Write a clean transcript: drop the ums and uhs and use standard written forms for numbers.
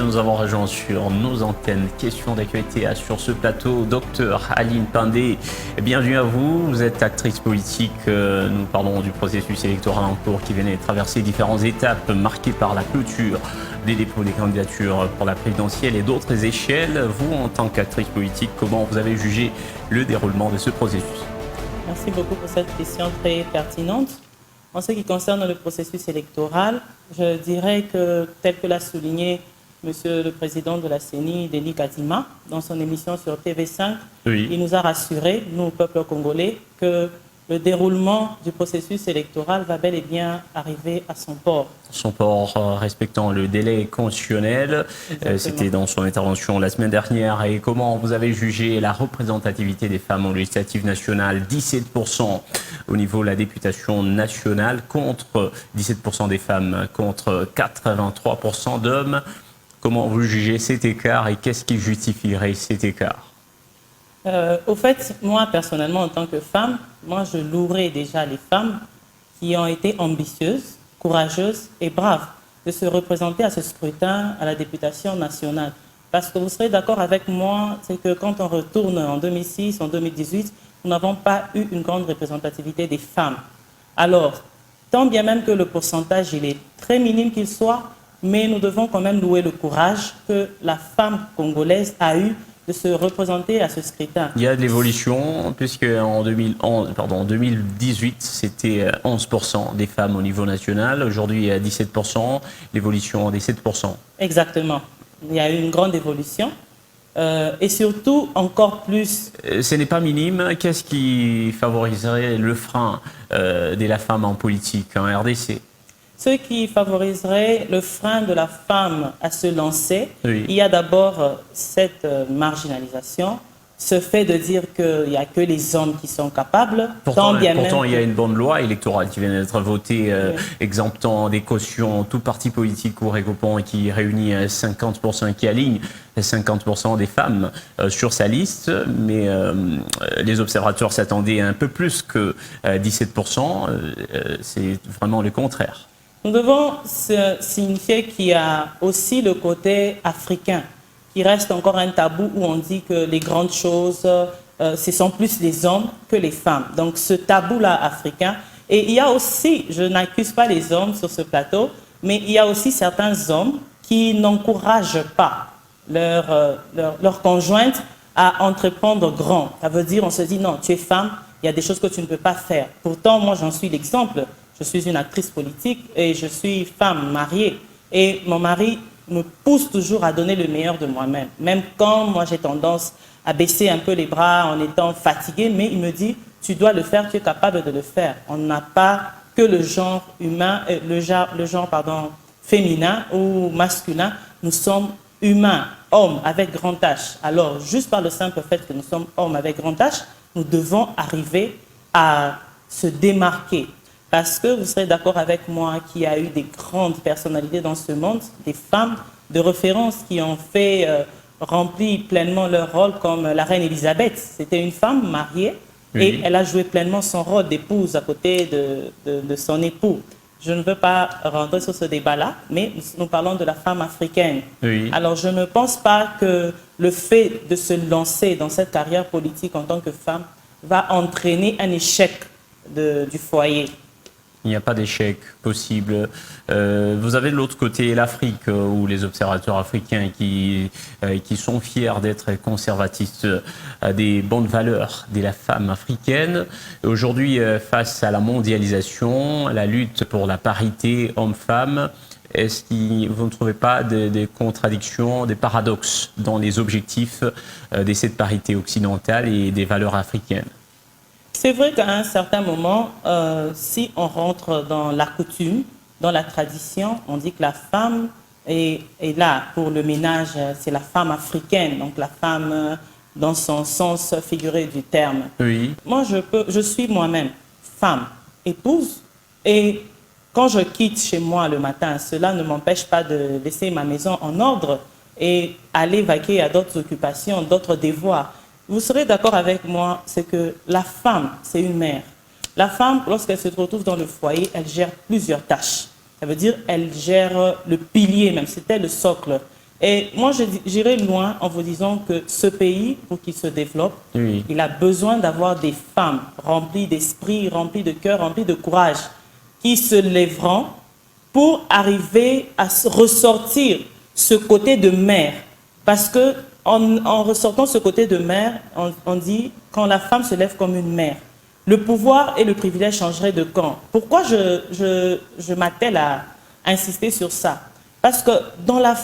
nous avons rejoint sur nos antennes questions d'actualité sur ce plateau Dr Aline Pindé. Bienvenue à vous, vous êtes actrice politique, nous parlons du processus électoral en cours qui venait de traverser différentes étapes marquées par la clôture des dépôts des candidatures pour la présidentielle et d'autres échelles. Vous, en tant qu'actrice politique, comment vous avez jugé le déroulement de ce processus? Merci beaucoup pour cette question très pertinente. En ce qui concerne le processus électoral, je dirais que, tel que l'a souligné Monsieur le Président de la CENI, Denis Kadima, dans son émission sur TV5, oui, il nous a rassurés, nous, peuple congolais, que le déroulement du processus électoral va bel et bien arriver à son port. Son port respectant le délai constitutionnel, c'était dans son intervention la semaine dernière. Et comment vous avez jugé la représentativité des femmes aux législatives nationales? 17% au niveau de la députation nationale, contre 17% des femmes, contre 83% d'hommes. Comment vous jugez cet écart et qu'est-ce qui justifierait cet écart? Au fait, moi, personnellement, en tant que femme, moi, je louerais déjà les femmes qui ont été ambitieuses, courageuses et braves de se représenter à ce scrutin à la députation nationale. Parce que vous serez d'accord avec moi, c'est que quand on retourne en 2006, en 2018, nous n'avons pas eu une grande représentativité des femmes. Alors, tant bien même que le pourcentage il est très minime qu'il soit, mais nous devons quand même louer le courage que la femme congolaise a eu de se représenter à ce scrutin. Il y a de l'évolution, puisque en 2018, c'était 11% des femmes au niveau national. Aujourd'hui, il y a 17%, l'évolution des 7%. Exactement. Il y a eu une grande évolution. Et surtout, encore plus... Ce n'est pas minime. Qu'est-ce qui favoriserait le frein de la femme en politique, en RDC? Ce qui favoriserait le frein de la femme à se lancer, oui, il y a d'abord cette marginalisation, ce fait de dire qu'il n'y a que les hommes qui sont capables. Pourtant, il y a une bonne loi électorale qui vient d'être votée, oui, exemptant des cautions tout parti politique ou regroupant et qui réunit 50%, qui aligne 50% des femmes sur sa liste, mais les observateurs s'attendaient à un peu plus que 17%, c'est vraiment le contraire. Nous devons signifier qu'il y a aussi le côté africain, qui reste encore un tabou où on dit que les grandes choses, ce sont plus les hommes que les femmes. Donc ce tabou-là africain. Et il y a aussi, je n'accuse pas les hommes sur ce plateau, mais il y a aussi certains hommes qui n'encouragent pas leur conjointe à entreprendre grand. Ça veut dire, on se dit, non, tu es femme, il y a des choses que tu ne peux pas faire. Pourtant, moi, j'en suis l'exemple. Je suis une actrice politique et je suis femme mariée. Et mon mari me pousse toujours à donner le meilleur de moi-même. Même quand moi j'ai tendance à baisser un peu les bras en étant fatiguée, mais il me dit, tu dois le faire, tu es capable de le faire. On n'a pas que le genre humain, le genre féminin ou masculin. Nous sommes humains, hommes avec grand H. Alors, juste par le simple fait que nous sommes hommes avec grand H, nous devons arriver à se démarquer. Parce que vous serez d'accord avec moi qu'il y a eu des grandes personnalités dans ce monde, des femmes de référence qui ont rempli pleinement leur rôle, comme la reine Elisabeth. C'était une femme mariée, oui, et elle a joué pleinement son rôle d'épouse à côté de son époux. Je ne veux pas rentrer sur ce débat-là, mais nous parlons de la femme africaine. Oui. Alors je ne pense pas que le fait de se lancer dans cette carrière politique en tant que femme va entraîner un échec du foyer. Il n'y a pas d'échec possible. Vous avez de l'autre côté l'Afrique, où les observateurs africains qui sont fiers d'être conservatistes, des bonnes valeurs de la femme africaine. Aujourd'hui, face à la mondialisation, la lutte pour la parité homme-femme, est-ce que vous ne trouvez pas des contradictions, des paradoxes dans les objectifs de cette parité occidentale et des valeurs africaines? C'est vrai qu'à un certain moment, si on rentre dans la coutume, dans la tradition, on dit que la femme est là pour le ménage, c'est la femme africaine, donc la femme dans son sens figuré du terme. Oui. Moi, je suis moi-même femme, épouse, et quand je quitte chez moi le matin, cela ne m'empêche pas de laisser ma maison en ordre et aller vaquer à d'autres occupations, d'autres devoirs. Vous serez d'accord avec moi, c'est que la femme, c'est une mère. La femme, lorsqu'elle se retrouve dans le foyer, elle gère plusieurs tâches. Ça veut dire qu'elle gère le pilier, même c'était le socle. Et moi, j'irai loin en vous disant que ce pays, pour qu'il se développe, Oui. il a besoin d'avoir des femmes remplies d'esprit, remplies de cœur, remplies de courage, qui se lèveront pour arriver à ressortir ce côté de mère. Parce que en ressortant ce côté de mère, on dit quand la femme se lève comme une mère, le pouvoir et le privilège changeraient de camp. Pourquoi je m'attelle à insister sur ça? Parce que dans la